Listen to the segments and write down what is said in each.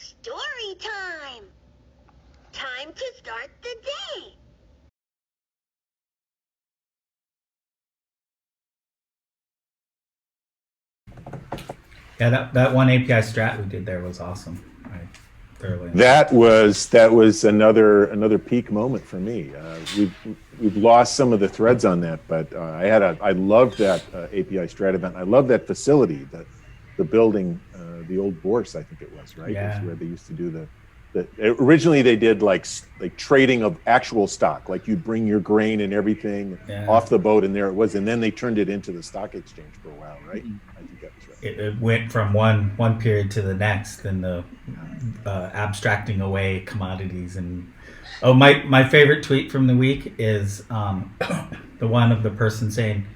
Story time! Time to start the day! Yeah, that one API strat we did there was awesome. I thoroughly enjoyed That was another peak moment for me. We've lost some of the threads on that, but I loved that API strat event. I love that facility, the building, the old Bourse, I think it was, right? Yeah. It's where they used to do the originally they did like trading of actual stock, like you'd bring your grain and everything off the boat, and there it was, and then they turned it into the stock exchange for a while, right? I think that was right. It went from one period to the next, and the abstracting away commodities. And my favorite tweet from the week is the one of the person saying,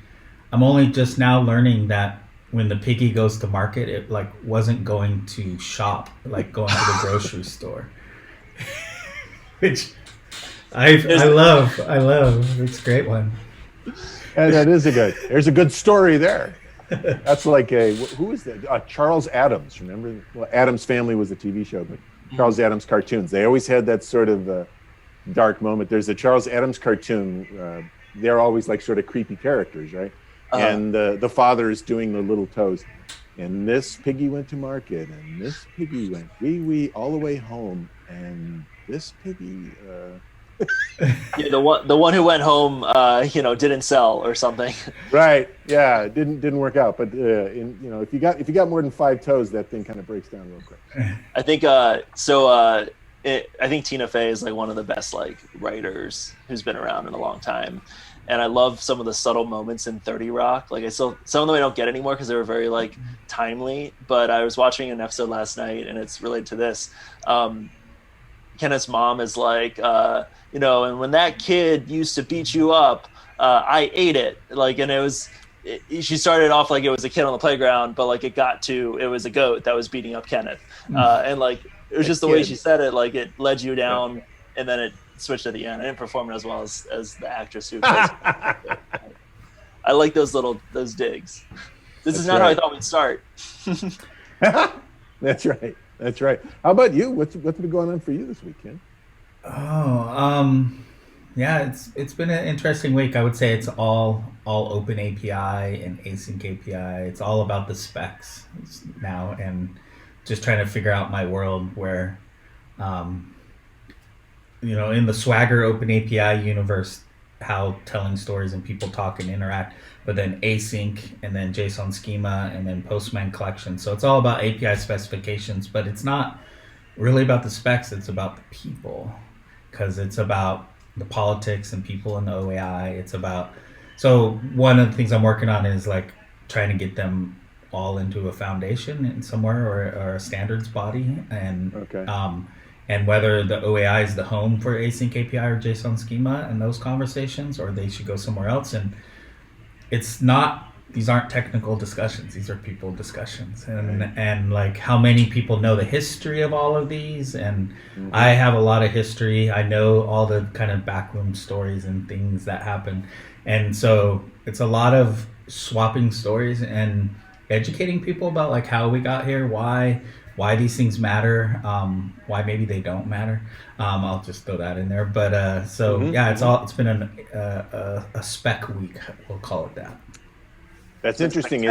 "I'm only just now learning that when the piggy goes to market, it like wasn't going to shop, like going to the grocery store," which I love. It's a great one. And there's a good story there. That's like who is that? Charles Addams. Remember? Well, Addams Family was a TV show, but Charles Addams cartoons. They always had that sort of dark moment. There's a Charles Addams cartoon. They're always like sort of creepy characters, right? And the father is doing the little toes. And this piggy went to market, and this piggy went wee all the way home, and this piggy. Yeah, the one who went home, didn't sell or something. Right. Yeah, it didn't work out. But if you got more than 5 toes, that thing kind of breaks down real quick. I think I think Tina Fey is like one of the best like writers who's been around in a long time. And I love some of the subtle moments in 30 Rock. Like some of them I don't get anymore because they were very like timely. But I was watching an episode last night, and it's related to this. Kenneth's mom is like, and when that kid used to beat you up, I ate it. Like, and she started off like it was a kid on the playground, but like it was a goat that was beating up Kenneth. And like, it was just the way she said it, like it led you down, and then it switched at the end. I didn't perform it as well as the actress who plays it. I like those digs. This is not how I thought we'd start. That's right. How about you? What's been going on for you this weekend? Yeah, it's been an interesting week. I would say it's all open API and async API. It's all about the specs now, and just trying to figure out my world where, in the Swagger open API universe, how telling stories and people talk and interact, but then async, and then JSON schema, and then Postman collection. So it's all about API specifications, but it's not really about the specs. It's about the people, because it's about the politics and people in the OAI. So one of the things I'm working on is like trying to get them all into a foundation in somewhere, or a standards body, and whether the OAI is the home for async API or JSON schema and those conversations, or they should go somewhere else. And these aren't technical discussions. These are people discussions. And like how many people know the history of all of these. And I have a lot of history. I know all the kind of backroom stories and things that happen. And so it's a lot of swapping stories and educating people about like how we got here, why these things matter, why maybe they don't matter. I'll just throw that in there. But it's been a spec week. We'll call it that. That's interesting.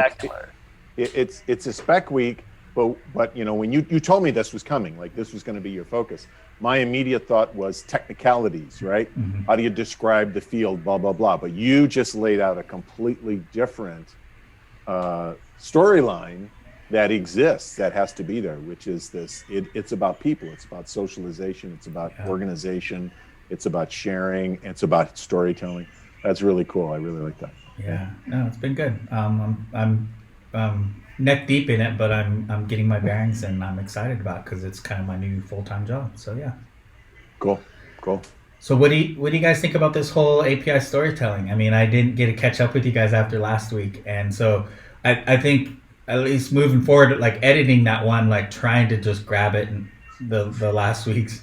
It's a spec week, but when you told me this was coming, like this was going to be your focus, my immediate thought was technicalities, right? How do you describe the field, blah blah blah. But you just laid out a completely different storyline that exists, that has to be there, which is this. It's about people. It's about socialization. It's about organization. It's about sharing. It's about storytelling. That's really cool. I really like that. Yeah, no, it's been good. I'm neck deep in it, but I'm getting my bearings, and I'm excited about it because it's kind of my new full-time job. So yeah. Cool. So what do you guys think about this whole API storytelling? I mean, I didn't get to catch up with you guys after last week, and so I think at least moving forward, like editing that one, like trying to just grab it in the last week's,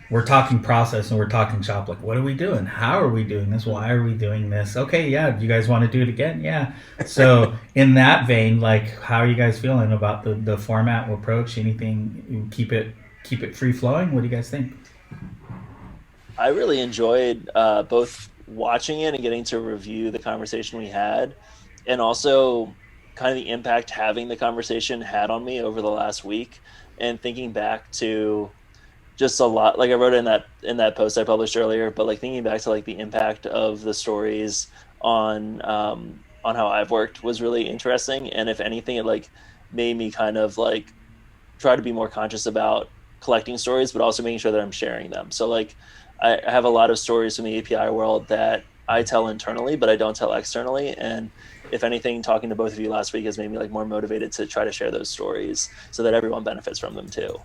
we're talking process and we're talking shop. Like, what are we doing? How are we doing this? Why are we doing this? Okay, yeah. You guys want to do it again? Yeah. So in that vein, like, how are you guys feeling about the format approach? Anything? Keep it free flowing. What do you guys think? I really enjoyed both watching it and getting to review the conversation we had, and also kind of the impact having the conversation had on me over the last week, and thinking back to just a lot, like I wrote in that post I published earlier, but like thinking back to like the impact of the stories on how I've worked was really interesting. And if anything, it like made me kind of like try to be more conscious about collecting stories, but also making sure that I'm sharing them. So like I have a lot of stories from the API world that I tell internally, but I don't tell externally. And if anything, talking to both of you last week has made me like more motivated to try to share those stories so that everyone benefits from them too.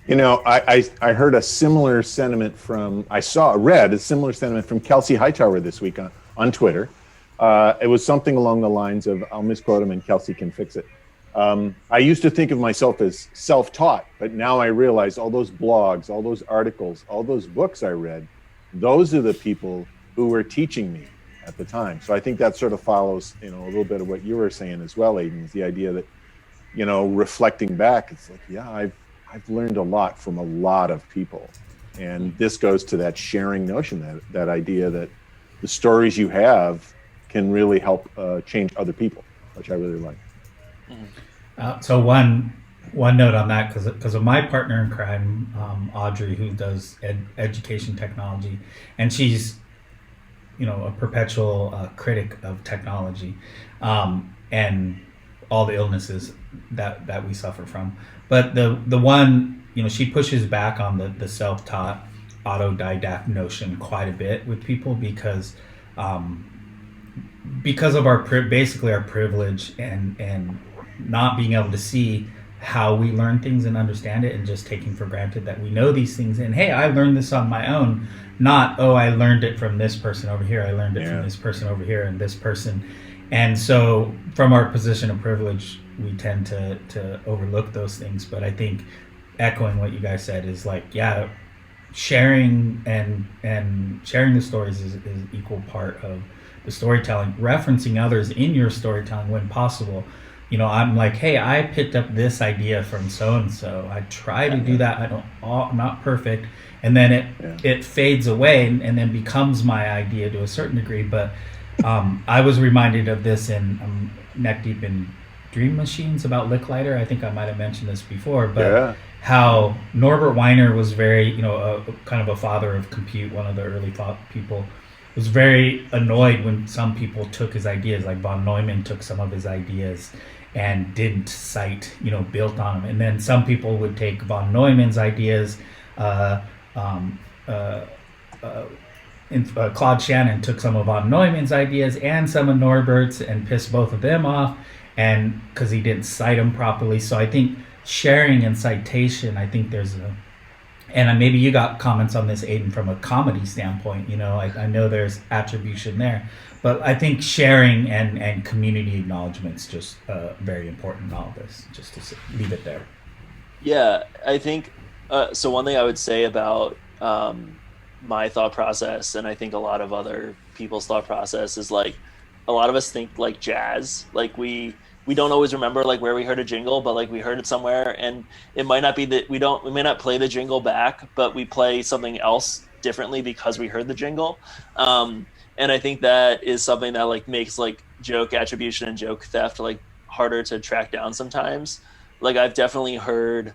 You know, I heard a similar sentiment read a similar sentiment from Kelsey Hightower this week on Twitter. It was something along the lines of, I'll misquote him and Kelsey can fix it. I used to think of myself as self-taught, but now I realize all those blogs, all those articles, all those books I read, those are the people who were teaching me at the time. So I think that sort of follows, a little bit of what you were saying as well, Aiden, is the idea that, reflecting back, it's like, yeah, I've learned a lot from a lot of people. And this goes to that sharing notion, that idea that the stories you have can really help change other people, which I really like. So one note on that, because of my partner in crime, Audrey, who does education technology, and she's a perpetual critic of technology, and all the illnesses that we suffer from. But the one, she pushes back on the self-taught autodidact notion quite a bit with people because of our basically our privilege and not being able to see how we learn things and understand it, and just taking for granted that we know these things, and hey, I learned this on my own, not, oh, I learned it from this person over here, I learned it from this person over here, and this person. And so from our position of privilege, we tend to overlook those things. But I think echoing what you guys said is like, yeah, sharing and sharing the stories is equal part of the storytelling, referencing others in your storytelling when possible. I'm like, hey, I picked up this idea from so-and-so. I try to do that. I'm not perfect. And then it fades away and then becomes my idea to a certain degree. But I was reminded of this in neck deep in Dream Machines about Licklighter. I think I might have mentioned this before, but how Norbert Weiner was very, kind of a father of compute, one of the early thought people, was very annoyed when some people took his ideas, like von Neumann took some of his ideas and didn't cite, built on them. And then some people would take von Neumann's ideas. Claude Shannon took some of von Neumann's ideas and some of Norbert's and pissed both of them off, and because he didn't cite them properly. So I think sharing and citation, I think there's and maybe you got comments on this, Aiden, from a comedy standpoint. I know there's attribution there, but I think sharing and community acknowledgement's just very important in all of this, just to leave it there. Yeah, I think, so one thing I would say about my thought process, and I think a lot of other people's thought process, is like, a lot of us think like jazz, like we don't always remember like where we heard a jingle, but like we heard it somewhere, and it might not be that we may not play the jingle back, but we play something else differently because we heard the jingle. And I think that is something that like makes like joke attribution and joke theft like harder to track down sometimes. Like I've definitely heard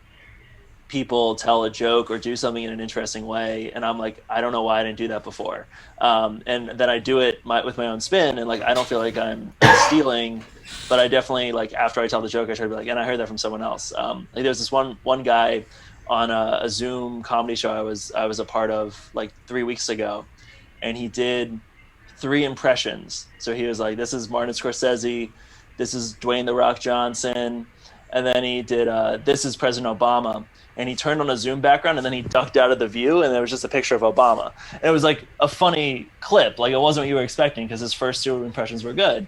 people tell a joke or do something in an interesting way, and I'm like, I don't know why I didn't do that before. And then I do it with my own spin, and like I don't feel like I'm stealing, but I definitely, like, after I tell the joke, I try to be like, and I heard that from someone else. Like there's this one guy on a Zoom comedy show I was a part of like 3 weeks ago, and he did 3 impressions. So he was like, this is Martin Scorsese, this is Dwayne The Rock Johnson, and then he did this is President Obama. And he turned on a Zoom background, and then he ducked out of the view, and there was just a picture of Obama. And it was like a funny clip. Like it wasn't what you were expecting, because his first 2 impressions were good.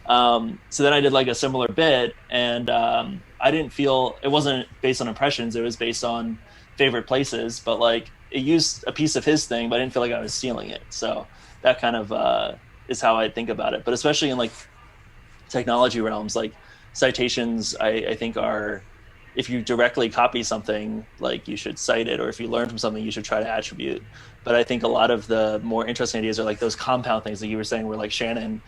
So then I did like a similar bit, and I didn't feel, it wasn't based on impressions, it was based on favorite places. But like it used a piece of his thing, but I didn't feel like I was stealing it. So that kind of is how I think about it. But especially in like technology realms, like citations, I think are, if you directly copy something, like you should cite it, or if you learn from something, you should try to attribute. But I think a lot of the more interesting ideas are like those compound things that you were saying, where like Shannon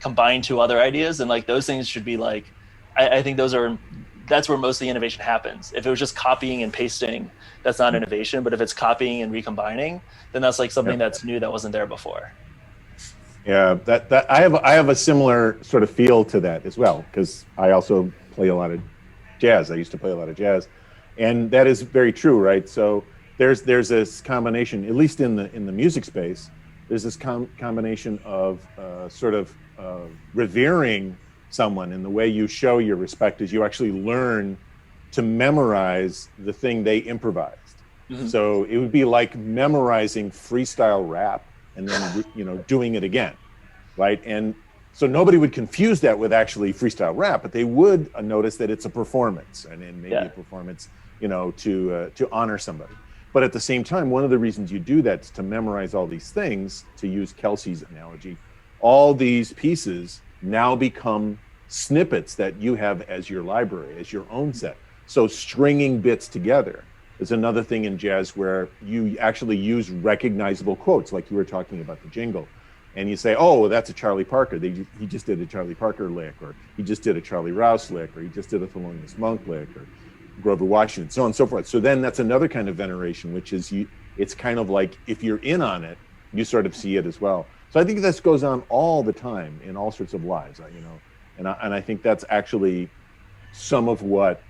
combined two other ideas, and like those things should be like, I think that's where most of the innovation happens. If it was just copying and pasting, that's not innovation. But if it's copying and recombining, then that's like something that's new that wasn't there before. Yeah, that I have a similar sort of feel to that as well, because I also play a lot of jazz. I used to play a lot of jazz, and that is very true, right? So there's this combination, at least in the music space, there's this combination of revering someone, and the way you show your respect is you actually learn to memorize the thing they improvised. Mm-hmm. So it would be like memorizing freestyle rap and then doing it again, right? And so nobody would confuse that with actually freestyle rap, but they would notice that it's a performance, and maybe a performance, to honor somebody. But at the same time, one of the reasons you do that is to memorize all these things. To use Kelsey's analogy, all these pieces now become snippets that you have as your library, as your own set. So stringing bits together is another thing in jazz where you actually use recognizable quotes, like you were talking about the jingle. And you say, oh, that's a Charlie Parker. He just did a Charlie Parker lick, or he just did a Charlie Rouse lick, or he just did a Thelonious Monk lick, or Grover Washington, so on and so forth. So then that's another kind of veneration, which is it's kind of like, if you're in on it, you sort of see it as well. So I think this goes on all the time in all sorts of lives, and I think that's actually some of what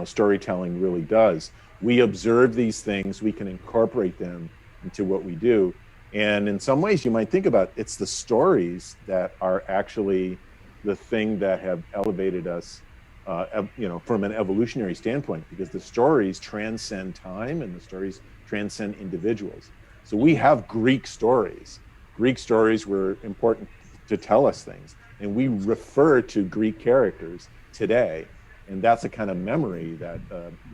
storytelling really does. We observe these things, we can incorporate them into what we do. And in some ways you might think about, it's the stories that are actually the thing that have elevated us, from an evolutionary standpoint, because the stories transcend time and the stories transcend individuals. So we have Greek stories. Greek stories were important to tell us things, and we refer to Greek characters today, and that's a kind of memory that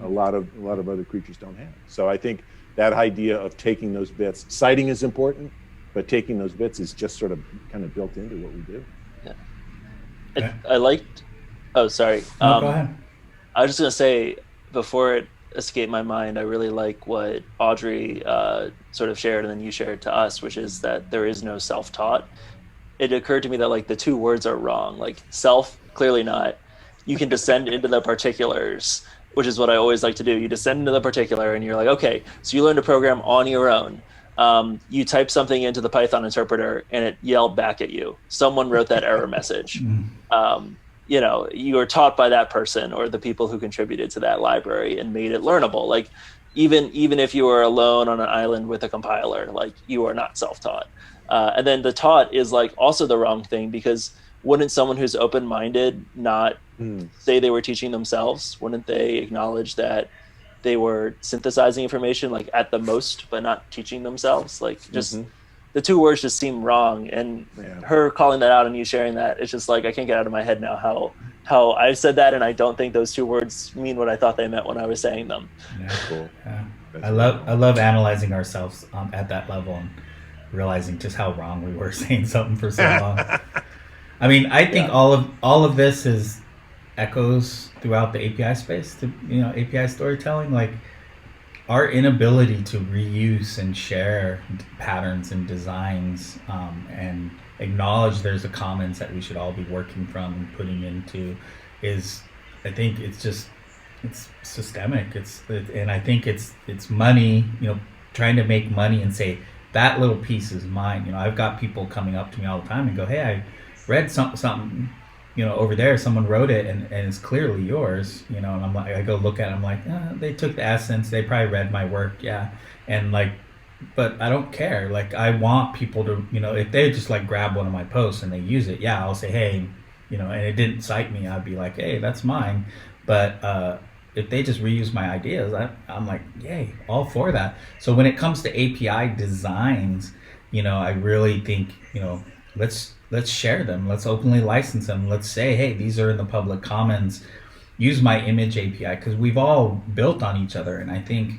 a lot of other creatures don't have. So I think that idea of taking those bits, citing is important, but taking those bits is just sort of kind of built into what we do. Yeah. I liked. Oh, sorry. No, go ahead. I was just gonna say, before it escaped my mind, I really like what Audrey sort of shared, and then you shared to us, which is that there is no self-taught. It occurred to me that like the two words are wrong. Like self, clearly not. You can descend into the particulars, which is what I always like to do. You descend into the particular, and you're like, okay, so you learned to program on your own. You type something into the Python interpreter, and it yelled back at you. Someone wrote that error message. You were taught by that person or the people who contributed to that library and made it learnable. Like even if you are alone on an island with a compiler, like you are not self-taught. And then the taught is like also the wrong thing, because wouldn't someone who's open-minded not say they were teaching themselves? Wouldn't they acknowledge that they were synthesizing information, like at the most, but not teaching themselves? Like just the two words just seem wrong. And her calling that out and you sharing that, it's just like, I can't get out of my head now how I've said that, and I don't think those two words mean what I thought they meant when I was saying them. Yeah, cool. Yeah. I love analyzing ourselves at that level and realizing just how wrong we were saying something for so long. I mean, I think all of this is echoes throughout the API space, API storytelling. Like our inability to reuse and share patterns and designs, and acknowledge there's a commons that we should all be working from and putting into, I think it's systemic. And I think it's money, trying to make money and say that little piece is mine. I've got people coming up to me all the time and go, hey, I read something, over there, someone wrote it and it's clearly yours, and I'm like, I go look at it, I'm like, they took the essence, they probably read my work, and like, but I don't care. Like, I want people to, if they just like grab one of my posts and they use it, I'll say, hey, and it didn't cite me, I'd be like, hey, that's mine. But if they just reuse my ideas, I'm like, yay, all for that. So when it comes to API designs, I really think, let's share them. Let's openly license them. Let's say, hey, these are in the public commons. Use my image API, because we've all built on each other. And I think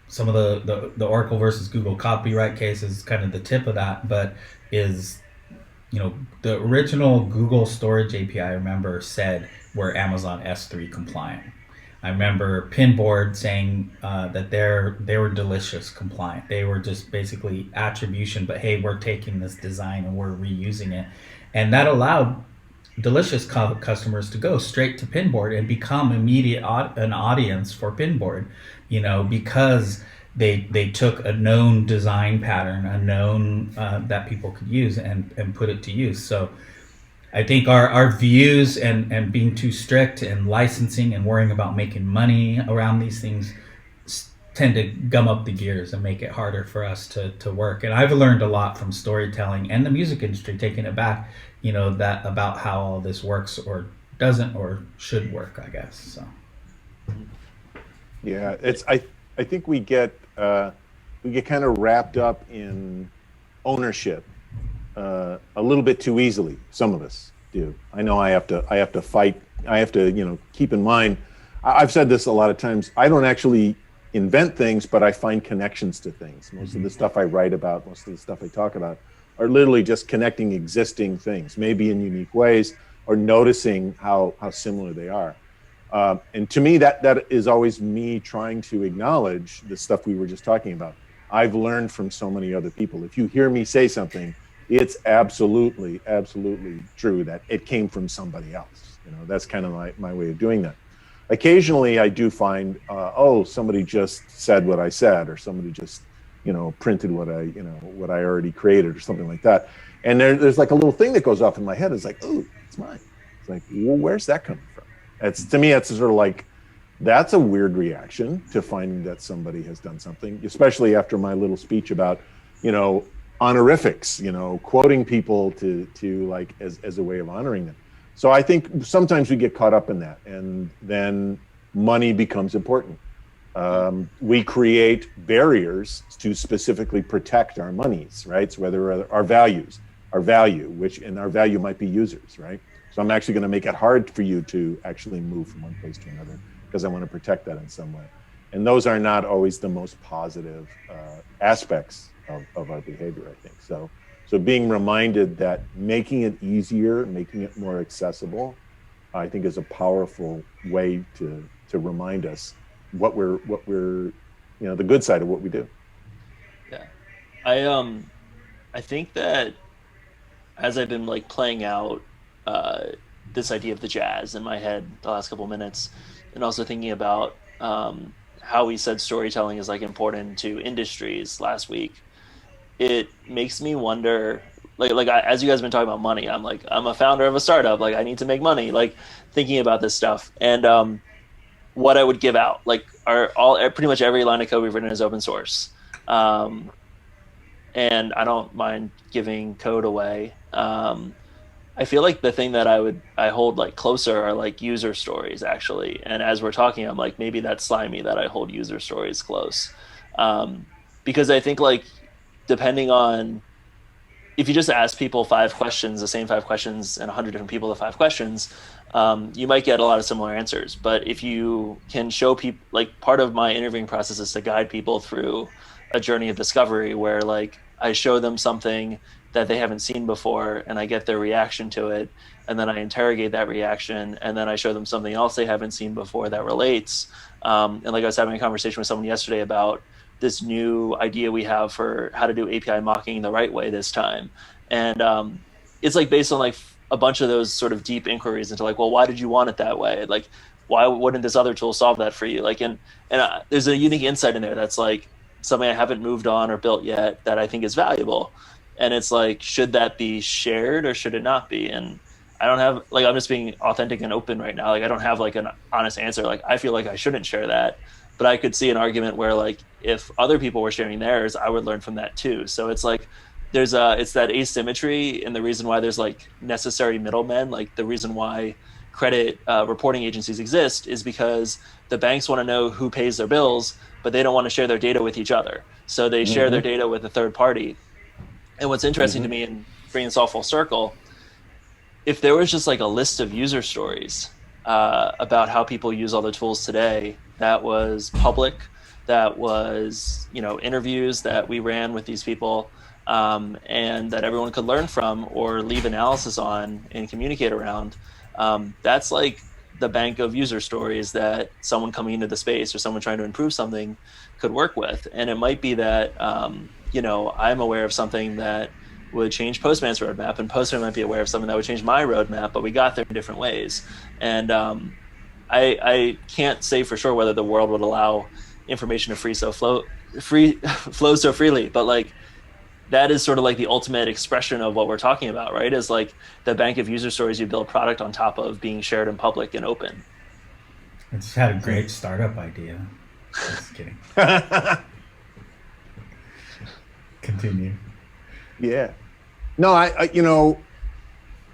some of the Oracle versus Google copyright case is kind of the tip of that, but is, the original Google storage API, I remember, said we're Amazon S3 compliant. I remember Pinboard saying that they were Delicious compliant. They were just basically attribution, but hey, we're taking this design and we're reusing it. And that allowed Delicious customers to go straight to Pinboard and become an audience for Pinboard, because they took a known design pattern, a known that people could use and put it to use. So I think our views and being too strict and licensing and worrying about making money around these things tend to gum up the gears and make it harder for us to work. And I've learned a lot from storytelling and the music industry, taking it back, that about how all this works or doesn't or should work, I guess. So. Yeah, I think we get kind of wrapped up in ownership a little bit too easily. Some of us do. I know I have to fight. I have to, keep in mind, I've said this a lot of times, I don't actually invent things, but I find connections to things. Most of the stuff I write about, most of the stuff I talk about are literally just connecting existing things, maybe in unique ways, or noticing how similar they are. And to me, that is always me trying to acknowledge the stuff we were just talking about. I've learned from so many other people. If you hear me say something, it's absolutely true that it came from somebody else. That's kind of my way of doing that. Occasionally, I do find, somebody just said what I said, or somebody just, printed what I already created, or something like that. And there's like a little thing that goes off in my head. It's like, oh, it's mine. It's like, well, where's that coming from? To me, it's sort of like, that's a weird reaction to finding that somebody has done something, especially after my little speech about, honorifics, quoting people to like as a way of honoring them. So I think sometimes we get caught up in that, and then money becomes important. We create barriers to specifically protect our monies, right? So whether our value, and our value might be users, right? So I'm actually going to make it hard for you to actually move from one place to another because I want to protect that in some way. And those are not always the most positive aspects of our behavior, I think. So being reminded that making it easier, making it more accessible, I think is a powerful way to remind us what we're the good side of what we do. Yeah, I think that as I've been like playing out this idea of the jazz in my head the last couple minutes, and also thinking about how we said storytelling is like important to industries last week, it makes me wonder, as you guys have been talking about money, I'm a founder of a startup, like I need to make money, like thinking about this stuff, and what I would give out, pretty much every line of code we've written is open source, and I don't mind giving code away. I feel like the thing that I hold like closer are like user stories, actually. And as we're talking, I'm like, maybe that's slimy that I hold user stories close. Because I think like, depending on, if you just ask people 5 questions, the same 5 questions, and 100 different people the 5 questions, you might get a lot of similar answers. But if you can show people, like part of my interviewing process is to guide people through a journey of discovery where like I show them something that they haven't seen before, and I get their reaction to it, and then I interrogate that reaction, and then I show them something else they haven't seen before that relates. And like I was having a conversation with someone yesterday about this new idea we have for how to do API mocking the right way this time. And it's like based on like a bunch of those sort of deep inquiries into like, well, why did you want it that way? Like, why wouldn't this other tool solve that for you? Like, and there's a unique insight in there that's like something I haven't moved on or built yet that I think is valuable. And it's like, should that be shared or should it not be? And I don't have, like, I'm just being authentic and open right now. Like, I don't have like an honest answer. Like, I feel like I shouldn't share that, but I could see an argument where like, if other people were sharing theirs, I would learn from that too. So it's like, it's that asymmetry, and the reason why there's like necessary middlemen, like the reason why credit reporting agencies exist is because the banks want to know who pays their bills, but they don't want to share their data with each other. So they share their data with a third party. And what's interesting to me, in bringing this all full circle, if there was just like a list of user stories about how people use all the tools today that was public, that was, interviews that we ran with these people, and that everyone could learn from or leave analysis on and communicate around. That's like the bank of user stories that someone coming into the space or someone trying to improve something could work with. And it might be that, I'm aware of something that would change Postman's roadmap, and Postman might be aware of something that would change my roadmap, but we got there in different ways. And I can't say for sure whether the world would allow information to flow so freely, but like that is sort of like the ultimate expression of what we're talking about, right? Is like the bank of user stories you build product on top of being shared in public and open. I just had a great startup idea. Just kidding. Continue. Yeah. No, I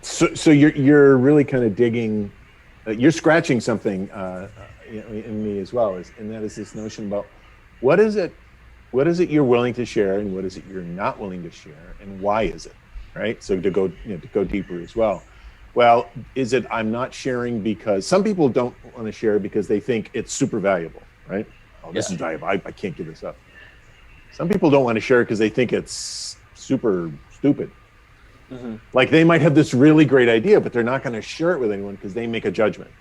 so you're really kind of digging, you're scratching something in me as well, and that is this notion about what is it you're willing to share and what is it you're not willing to share, and why is it, right? So to go deeper as well. Well, is it I'm not sharing because some people don't want to share because they think it's super valuable, right? Oh, this is valuable. I can't give this up. Some people don't want to share because they think it's super stupid. Mm-hmm. Like they might have this really great idea, but they're not going to share it with anyone because they make a judgment.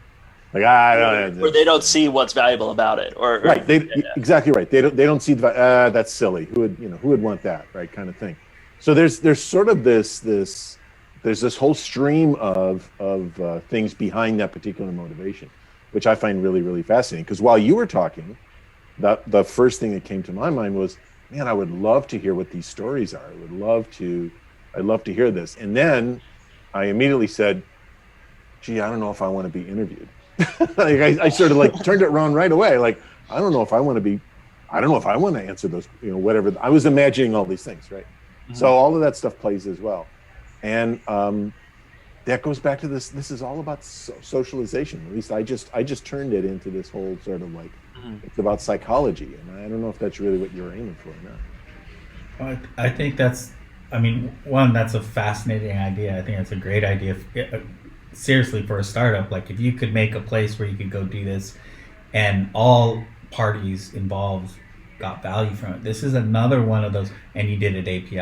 Like or they don't see what's valuable about it, or right. Exactly right. They don't see that's silly. Who would want that, right? Kind of thing. So there's sort of there's this whole stream of things behind that particular motivation, which I find really, really fascinating. Because while you were talking, the first thing that came to my mind was, man, I would love to hear what these stories are. I'd love to hear this. And then I immediately said, gee, I don't know if I want to be interviewed. Like I sort of like turned it around right away. Like, I don't know if I want to answer those, whatever. I was imagining all these things, right? Mm-hmm. So all of that stuff plays as well. And that goes back to this is all about socialization. At least I just turned it into this whole sort of like, it's about psychology. And I don't know if that's really what you're aiming for or not. I think that's a fascinating idea. I think that's a great idea. Seriously, for a startup, like if you could make a place where you could go do this and all parties involved got value from it. This is another one of those, and you did an API.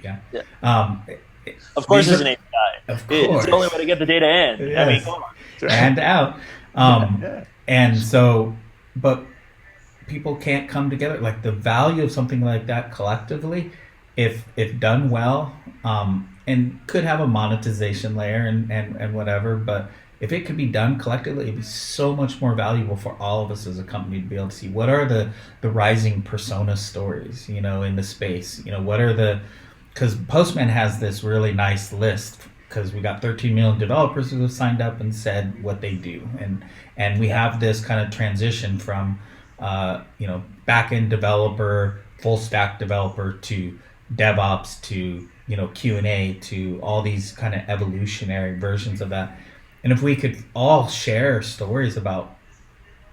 Yeah. Of course there's an API. Of course. It's the only way to get the data in. Yes. I mean, come on. And out. And so, but people can't come together. Like the value of something like that collectively, if done well, and could have a monetization layer and whatever, but if it could be done collectively, it'd be so much more valuable for all of us as a company to be able to see what are the rising persona stories, in the space. Because Postman has this really nice list, because we got 13 million developers who have signed up and said what they do, and we have this kind of transition from back-end developer, full stack developer, to DevOps, to Q&A, to all these kind of evolutionary versions of that. And if we could all share stories about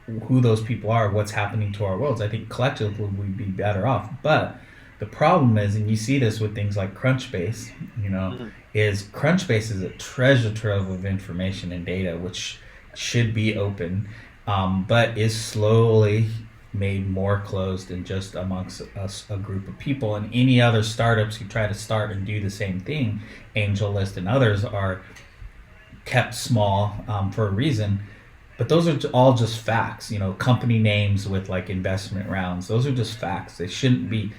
who those people are, what's happening to our worlds, I think collectively we'd be better off. But the problem is, and you see this with things like Crunchbase, is Crunchbase is a treasure trove of information and data, which should be open, but is slowly made more closed and just amongst us, a group of people. And any other startups who try to start and do the same thing, AngelList and others, are kept small for a reason. But those are all just facts. Company names with like investment rounds, those are just facts. They shouldn't be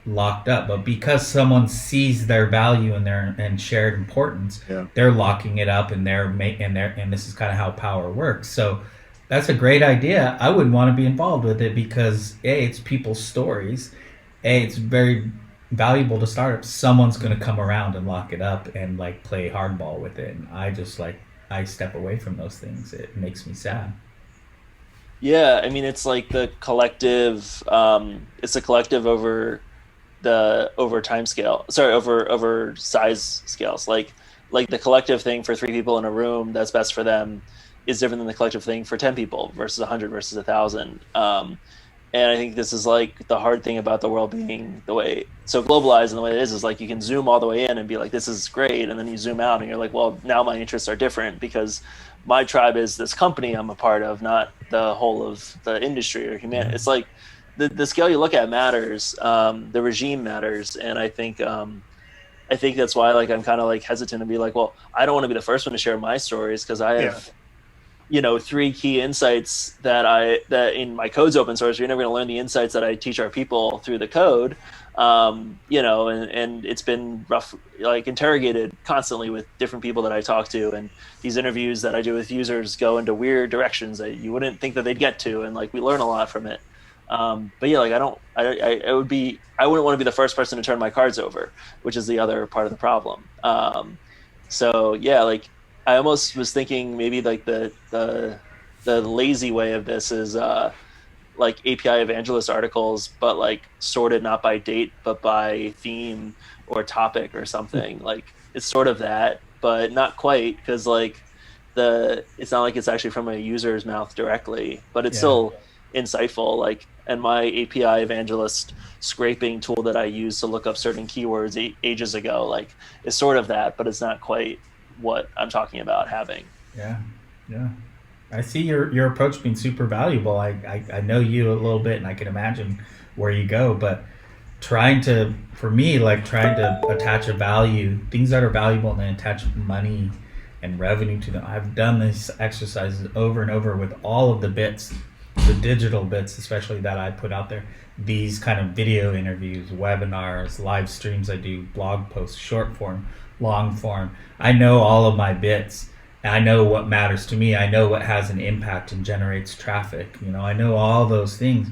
locked up, but because someone sees their value and shared importance, they're locking it up, and and this is kind of how power works. So that's a great idea. I wouldn't want to be involved with it because it's people's stories. It's very valuable to startups. Someone's going to come around and lock it up and like play hardball with it. And I step away from those things. It makes me sad. Yeah, I mean, it's like the collective. It's a collective over time scale. Sorry, over size scales. Like the collective thing for 3 people in a room that's best for them is different than the collective thing for 10 people versus 100 versus 1,000. And I think this is like the hard thing about the world being the way so globalized, and the way it is like you can zoom all the way in and be like, this is great. And then you zoom out and you're like, well, now my interests are different because my tribe is this company I'm a part of, not the whole of the industry or humanity. Yeah. It's like the scale you look at matters, the regime matters, and I think that's why like I'm kind of like hesitant to be like, well, I don't want to be the first one to share my stories because I have 3 key insights that in my code's open source. You're never going to learn the insights that I teach our people through the code. And it's been rough, like interrogated constantly with different people that I talk to, and these interviews that I do with users go into weird directions that you wouldn't think that they'd get to, and like we learn a lot from it. But yeah, like I wouldn't want to be the first person to turn my cards over, which is the other part of the problem. So yeah, like I almost was thinking maybe like the lazy way of this is like API evangelist articles, but like sorted not by date but by theme or topic or something. Like it's sort of that, but not quite, because like it's not like it's actually from a user's mouth directly, but it's still insightful. Like, and my API evangelist scraping tool that I use to look up certain keywords ages ago, like is sort of that, but it's not quite what I'm talking about having. Yeah. I see your approach being super valuable. I know you a little bit, and I can imagine where you go, but trying to attach a value, things that are valuable, and then attach money and revenue to them. I've done this exercises over and over with all of the bits, the digital bits especially, that I put out there. These kind of video interviews, webinars, live streams I do, blog posts, short form, long form. I know all of my bits. I know what matters to me. I know what has an impact and generates traffic. I know all those things,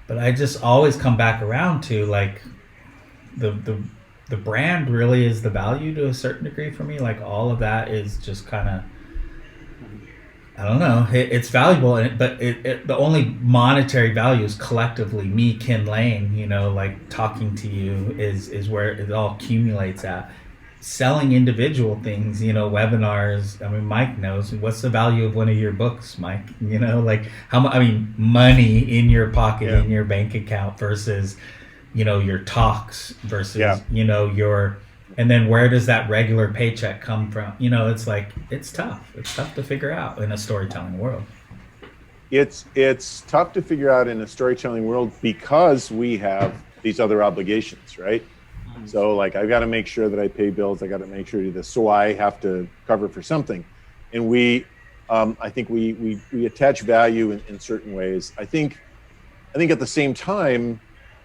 but I just always come back around to like the brand really is the value to a certain degree for me. Like all of that is just kind of, I don't know. It's valuable, but the only monetary value is collectively me, Ken Lane. Like talking to you is where it all accumulates at. Selling individual things, webinars. I mean, Mike knows what's the value of one of your books, Mike. Like how much? I mean, money in your pocket, in your bank account versus, your talks versus, your, and then where does that regular paycheck come from? It's like it's tough. It's tough to figure out in a storytelling world. It's tough to figure out in a storytelling world because we have these other obligations, right? So like I've got to make sure that I pay bills. I got to make sure to do this. So I have to cover for something. And I think we attach value in certain ways. I think at the same time,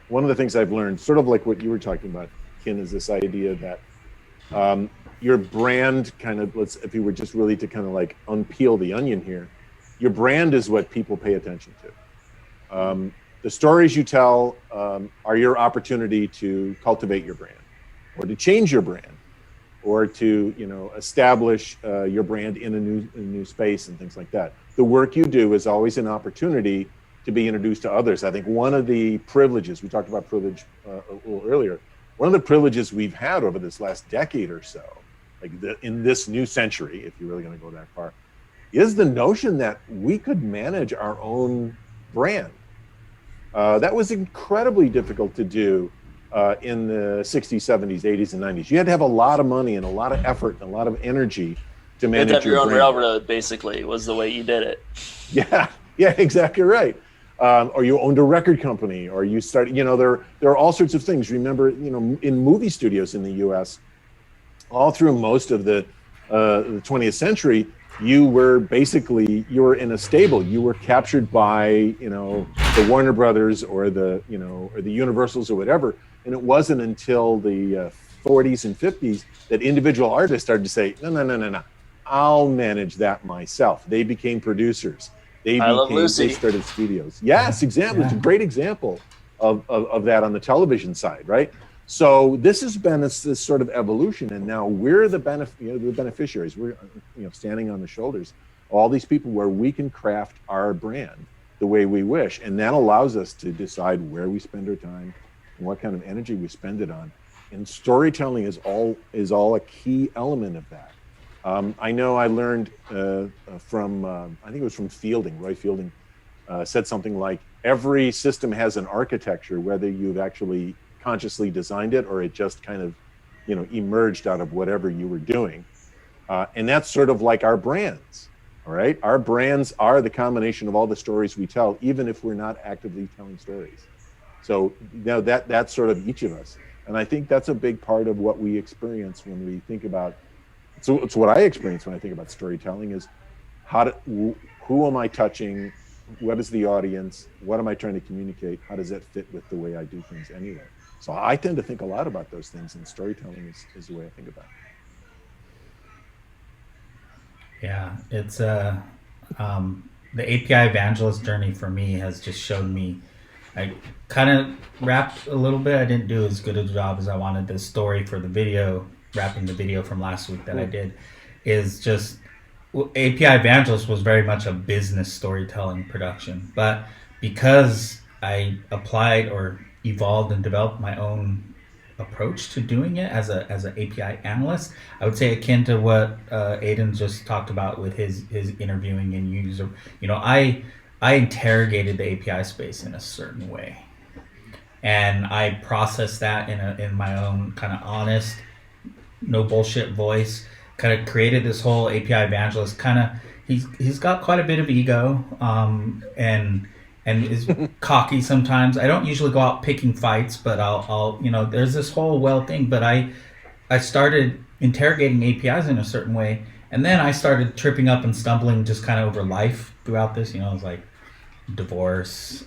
one of the things I've learned, sort of like what you were talking about, Ken, is this idea that your brand kind of, if you were just really to kind of like unpeel the onion here, your brand is what people pay attention to. The stories you tell are your opportunity to cultivate your brand, or to change your brand, or to establish your brand in a new space and things like that. The work you do is always an opportunity to be introduced to others. I think one of the privileges, we talked about privilege a little earlier, one of the privileges we've had over this last decade or so, like in this new century, if you're really going to go that far, is the notion that we could manage our own brand. That was incredibly difficult to do in the 60s, 70s, 80s, and 90s. You had to have a lot of money and a lot of effort and a lot of energy to manage you had to have your own brand. railroad, basically, was the way you did it. Yeah, exactly right. Or you owned a record company, or you started, there are all sorts of things. Remember, in movie studios in the U.S., all through most of the 20th century, you were in a stable. You were captured by, the Warner Brothers or the Universals or whatever. And it wasn't until the 40s and 50s that individual artists started to say, no, I'll manage that myself. They became producers. They started studios. Yes, exactly. It's a great example of that on the television side, right? So this has been this sort of evolution, and now we're the beneficiaries. We're standing on the shoulders of all these people where we can craft our brand the way we wish, and that allows us to decide where we spend our time and what kind of energy we spend it on. And storytelling is all a key element of that. I know I learned from I think it was from Fielding. Roy Fielding said something like, every system has an architecture, whether you've actually consciously designed it or it just kind of emerged out of whatever you were doing, and that's sort of like our brands. All right. Our brands are the combination of all the stories we tell, even if we're not actively telling stories. So now that's sort of each of us. And I think that's a big part of what we experience when we think about, so it's what I experience when I think about storytelling is who am I touching? What is the audience? What am I trying to communicate? How does that fit with the way I do things anyway? So I tend to think a lot about those things, and storytelling is the way I think about it. Yeah, it's the API evangelist journey for me has just shown me. I kind of wrapped a little bit. I didn't do as good a job as I wanted. The story for the video, wrapping the video from last week that I did, is just API evangelist was very much a business storytelling production. But because I applied or evolved and developed my own approach to doing it as an API analyst, I would say akin to what Aiden just talked about with his interviewing and user. I interrogated the API space in a certain way, and I processed that in my own kind of honest, no bullshit voice. Kind of created this whole API evangelist. Kind of he's got quite a bit of ego, and is cocky sometimes. I don't usually go out picking fights, but I'll there's this whole thing. But I started interrogating APIs in a certain way, and then I started tripping up and stumbling just kind of over life throughout this. It was like divorce,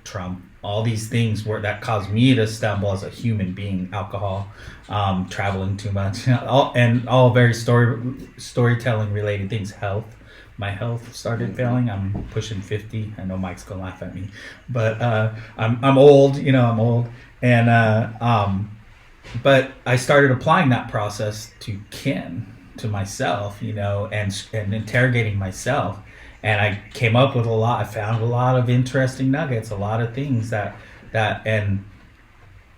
Trump, all these things that caused me to stumble as a human being, alcohol, traveling too much, all very storytelling related things. My health started failing. I'm pushing 50. I know Mike's gonna laugh at me, but I'm old. I'm old, and but I started applying that process to myself, and interrogating myself. And I came up with I found a lot of interesting nuggets, a lot of things and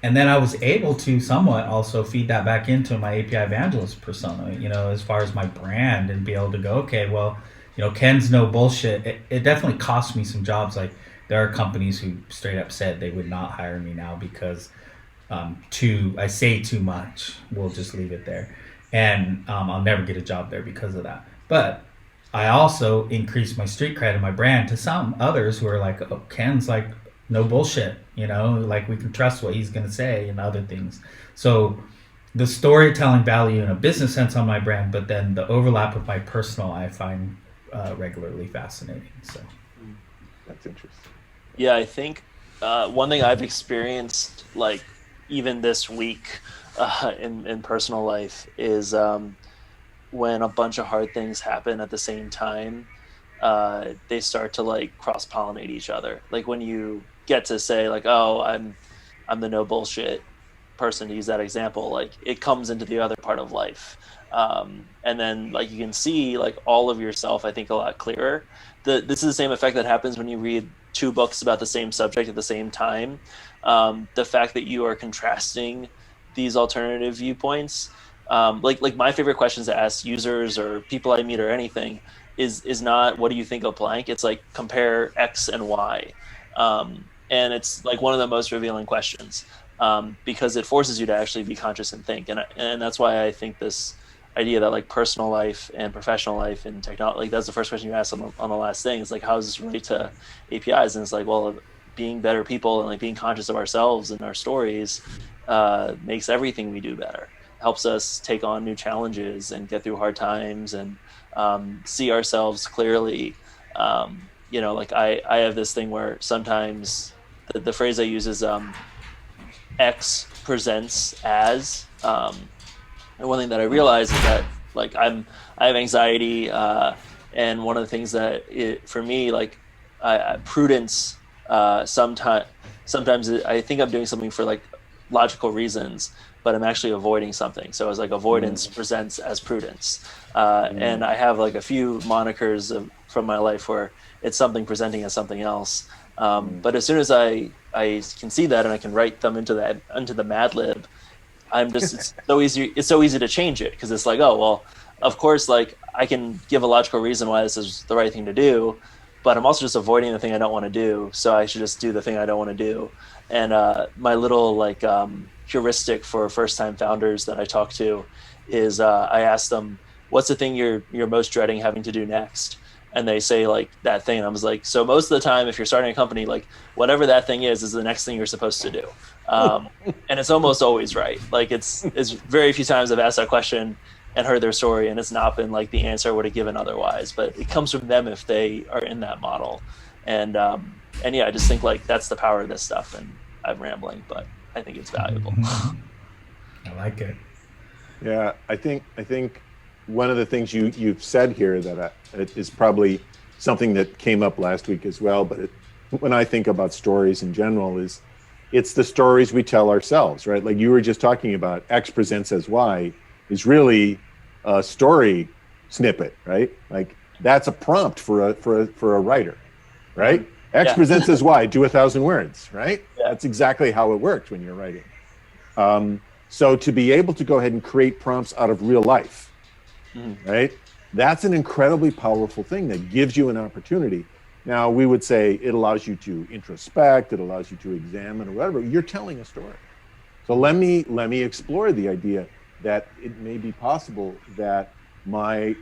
then I was able to somewhat also feed that back into my API evangelist persona, as far as my brand, and be able to go, okay, well, Ken's no bullshit. It definitely cost me some jobs. Like, there are companies who straight up said they would not hire me now because I say too much. We'll just leave it there. And I'll never get a job there because of that. But I also increased my street cred and my brand to some others who are like, oh, Ken's like, no bullshit, like we can trust what he's going to say and other things. So the storytelling value in a business sense on my brand, but then the overlap with my personal, I find regularly fascinating. So that's interesting. Yeah, I think one thing I've experienced, like even this week in personal life, is when a bunch of hard things happen at the same time, they start to like cross-pollinate each other. Like when you get to say like, oh, I'm the no bullshit person, to use that example, like it comes into the other part of life. And then like you can see like all of yourself, I think, a lot clearer. This is the same effect that happens when you read two books about the same subject at the same time. The fact that you are contrasting these alternative viewpoints, like my favorite questions to ask users or people I meet or anything is not what do you think of blank. It's like compare X and Y, and it's like one of the most revealing questions, because it forces you to actually be conscious and think. And that's why I think this idea that like personal life and professional life and technology, like that's the first question you ask on the last thing. It's like, how does this relate to APIs? And it's like, well, being better people and like being conscious of ourselves and our stories makes everything we do better. Helps us take on new challenges and get through hard times and see ourselves clearly. Like I have this thing where sometimes the phrase I use is X presents as. And one thing that I realize is that like I have anxiety, and one of the things that for me, like prudence, sometimes I think I'm doing something for like logical reasons, but I'm actually avoiding something. So it's like avoidance presents as prudence. And I have like a few monikers from my life where it's something presenting as something else. But as soon as I can see that and I can write them into the Mad Lib, it's so easy to change it, because it's like, oh, well, of course, like I can give a logical reason why this is the right thing to do, but I'm also just avoiding the thing I don't want to do. So I should just do the thing I don't want to do. And my little like heuristic for first-time founders that I talk to is I ask them, what's the thing you're most dreading having to do next? And they say like that thing. And I was like, so most of the time, if you're starting a company, like whatever that thing is the next thing you're supposed to do. And it's almost always right. Like it's very few times I've asked that question and heard their story and it's not been like the answer I would have given otherwise, but it comes from them if they are in that model. And yeah, I just think like that's the power of this stuff. And I'm rambling, but I think it's valuable. I like it. Yeah, I think one of the things you've said here that it is probably something that came up last week as well, but when I think about stories in general, it's the stories we tell ourselves, right? Like you were just talking about, X presents as Y is really a story snippet, right? Like that's a prompt for a writer, right? X presents as Y, do 1,000 words, right? Yeah. That's exactly how it works when you're writing. So to be able to go ahead and create prompts out of real life, right? That's an incredibly powerful thing that gives you an opportunity. Now, we would say it allows you to introspect, it allows you to examine or whatever. You're telling a story. So let me explore the idea that it may be possible that my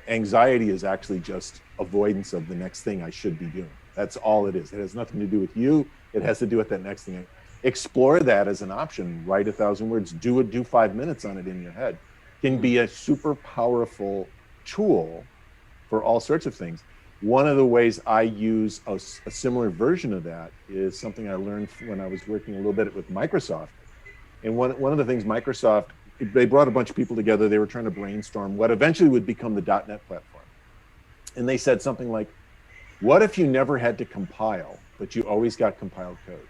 anxiety is actually just avoidance of the next thing I should be doing. That's all it is. It has nothing to do with you. It has to do with that next thing. Explore that as an option. Write 1,000 words. Do 5 minutes on it in your head. Can be a super powerful tool for all sorts of things. One of the ways I use a similar version of that is something I learned when I was working a little bit with Microsoft. And one of the things Microsoft, they brought a bunch of people together. They were trying to brainstorm what eventually would become the .NET platform. And they said something like, what if you never had to compile, but you always got compiled code?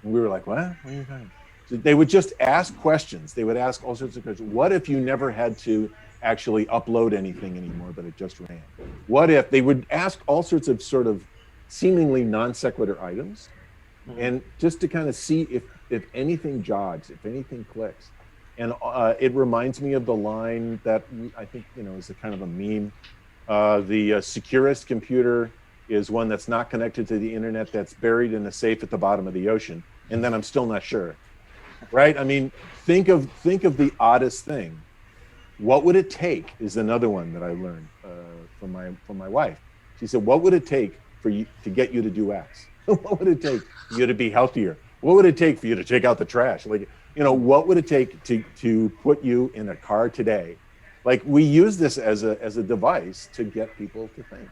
And we were like, what? What are you talking? So they would just ask questions. They would ask all sorts of questions. What if you never had to actually upload anything anymore, but it just ran? What if they would ask all sorts of sort of seemingly non sequitur items, and just to kind of see if anything jogs, if anything clicks. And it reminds me of the line that I think is a kind of a meme. The securest computer is one that's not connected to the internet, that's buried in a safe at the bottom of the ocean, and then I'm still not sure. Right? I mean, think of the oddest thing. What would it take is another one that I learned from my wife. She said, what would it take for you to get you to do X? What would it take for you to be healthier? What would it take for you to take out the trash? Like, what would it take to put you in a car today? Like, we use this as a device to get people to think.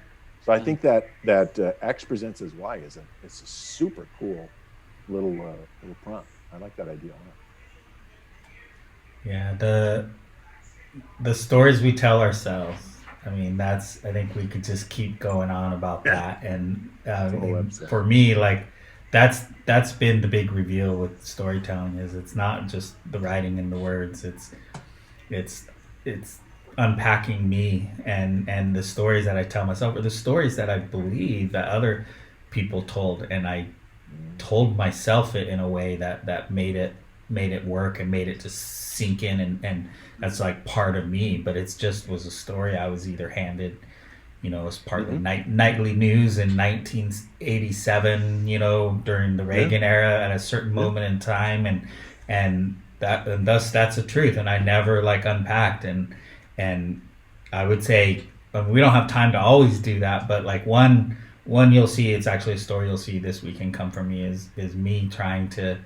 So I think that X presents as Y is a super cool little prompt. I like that idea a lot. Yeah, the stories we tell ourselves. I mean, I think we could just keep going on about that. And for me, like that's been the big reveal with storytelling is it's not just the writing and the words. It's unpacking me and the stories that I tell myself, or the stories that I believe that other people told, and I told myself it in a way that made it work and made it just sink in, and that's like part of me. But it's just was a story I was either handed, as part of the nightly news in 1987, during the Reagan era at a certain moment in time, and thus that's the truth, and I never unpacked, and I would say we don't have time to always do that, but like one you'll see, it's actually a story you'll see this weekend come from me is me trying to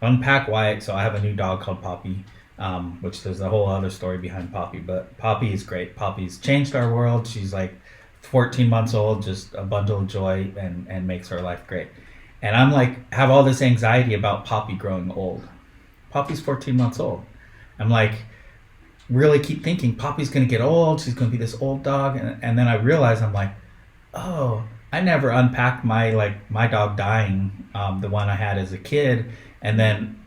unpack why. So I have a new dog called Poppy, which there's a whole other story behind Poppy, but Poppy is great. Poppy's changed our world. She's like 14 months old, just a bundle of joy, and makes her life great. And I'm like, have all this anxiety about Poppy growing old. Poppy's 14 months old. I'm like, really keep thinking Poppy's going to get old. She's going to be this old dog. And then I realize, I'm like, oh, I never unpacked my dog dying, the one I had as a kid. And then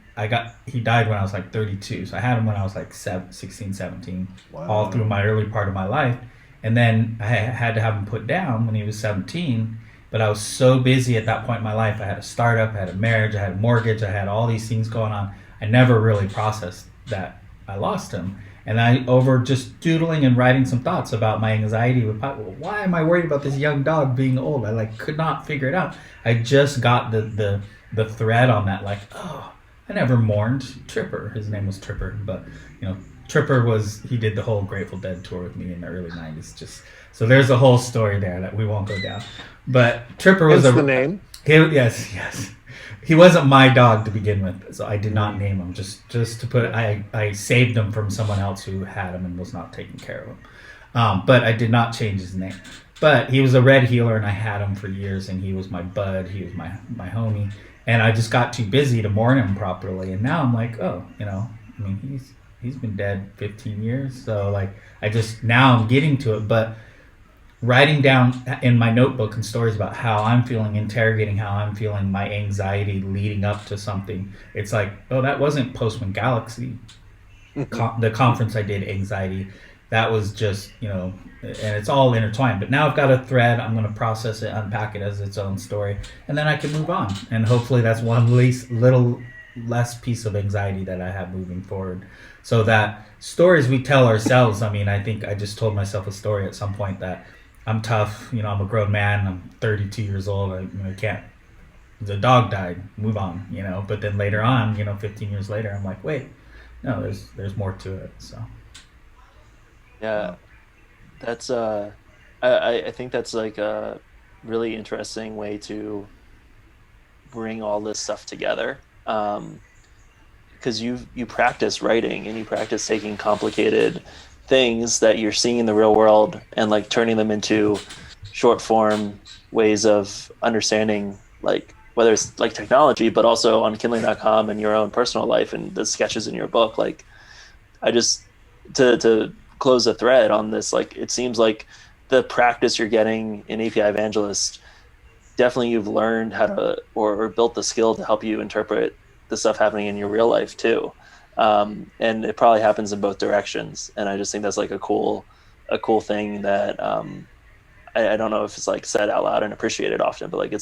he died when I was like 32. So I had him when I was like 16, 17, wow, all through my early part of my life. And then I had to have him put down when he was 17. But I was so busy at that point in my life. I had a startup, I had a marriage, I had a mortgage, I had all these things going on. I never really processed that I lost him. And I, over just doodling and writing some thoughts about my anxiety with Poppy, why am I worried about this young dog being old? I could not figure it out. I just got the thread on that, oh, I never mourned Tripper. His name was Tripper, but Tripper he did the whole Grateful Dead tour with me in the early '90s. Just so there's a whole story there that we won't go down. But Tripper was Hence the name. Yes. He wasn't my dog to begin with, so I did not name him. Just to put, I saved him from someone else who had him and was not taking care of him. But I did not change his name. But he was a red heeler, and I had him for years, and he was my bud. He was my homie. And I just got too busy to mourn him properly. And now I'm like, he's been dead 15 years. So like, now I'm getting to it. But writing down in my notebook and stories about how I'm feeling, interrogating how I'm feeling, my anxiety leading up to something. It's like, oh, that wasn't Postman Galaxy, the conference I did, anxiety. That was just, and it's all intertwined. But now I've got a thread. I'm going to process it, unpack it as its own story, and then I can move on. And hopefully that's one little less piece of anxiety that I have moving forward. So that stories we tell ourselves, I think I just told myself a story at some point that I'm tough, I'm a grown man, I'm 32 years old, I can't, the dog died, move on, But then later on, 15 years later, I'm like, wait, no, there's more to it, so. Yeah, that's I think that's like a really interesting way to bring all this stuff together, because you practice writing and you practice taking complicated things that you're seeing in the real world and like turning them into short form ways of understanding, like whether it's like technology, but also on kindling.com and your own personal life and the sketches in your book. Like I just to close a thread on this, like it seems like the practice you're getting in API Evangelist, definitely you've learned how to or built the skill to help you interpret the stuff happening in your real life too. And it probably happens in both directions. And I just think that's like a cool thing that I don't know if it's like said out loud and appreciated often, but like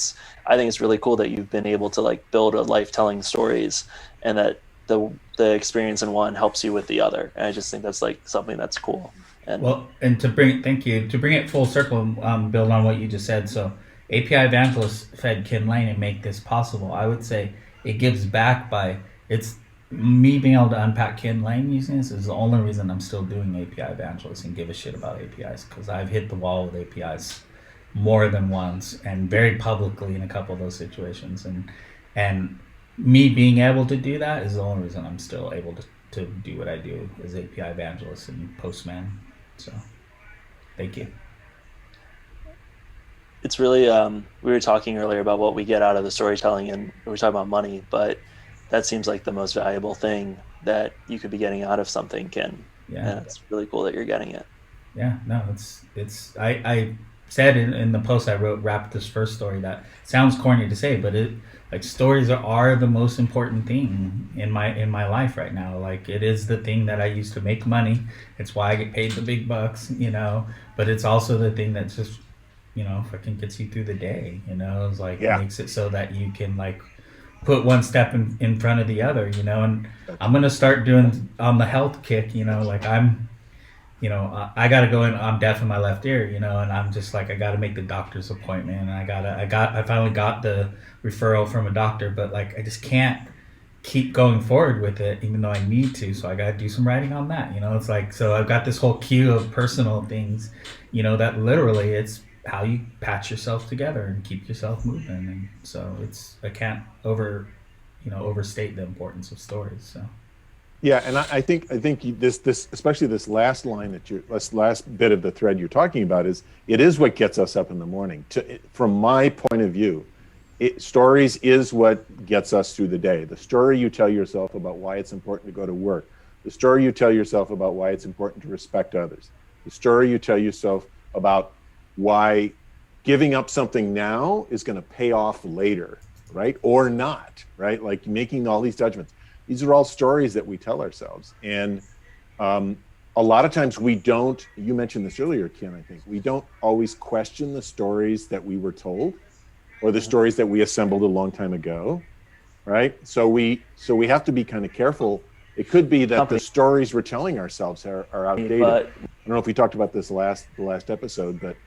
I think it's really cool that you've been able to like build a life telling stories, and that the experience in one helps you with the other. And I just think that's like something that's cool. And thank you to bring it full circle, build on what you just said. So API Evangelist fed Ken Lane and make this possible. I would say it gives back it's me being able to unpack Ken Lane using this is the only reason I'm still doing API Evangelist and give a shit about APIs, because I've hit the wall with APIs more than once and very publicly in a couple of those situations. And me being able to do that is the only reason I'm still able to do what I do as API Evangelist and Postman. So thank you. It's really, we were talking earlier about what we get out of the storytelling, and we were talking about money, but that seems like the most valuable thing that you could be getting out of something, Ken. Yeah. And it's really cool that you're getting it. Yeah, no, I said in the post I wrote, wrapped this first story, that sounds corny to say, but stories are the most important thing in my life right now. Like, it is the thing that I use to make money. It's why I get paid the big bucks, but it's also the thing that just, fucking gets you through the day, it's like, It makes it so that you can like put one step in front of the other, and I'm going to start doing on the health kick, like I got to go in, I'm deaf in my left ear, and I'm just like, I got to make the doctor's appointment, and I finally got the referral from a doctor, but like, I just can't keep going forward with it, even though I need to. So I got to do some writing on that, it's like, so I've got this whole queue of personal things, that literally it's how you patch yourself together and keep yourself moving. And so I can't overstate the importance of stories. So. Yeah, and I think this especially this last line this last bit of the thread you're talking about it is what gets us up in the morning. From my point of view, stories is what gets us through the day. The story you tell yourself about why it's important to go to work, the story you tell yourself about why it's important to respect others, the story you tell yourself about why giving up something now is going to pay off later, right? Or not, right? Like making all these judgments. These are all stories that we tell ourselves. And a lot of times we don't, you mentioned this earlier, Ken, I think, we don't always question the stories that we were told or the stories that we assembled a long time ago, right? So we have to be kind of careful. It could be that the stories we're telling ourselves are outdated. I don't know if we talked about this the last episode, but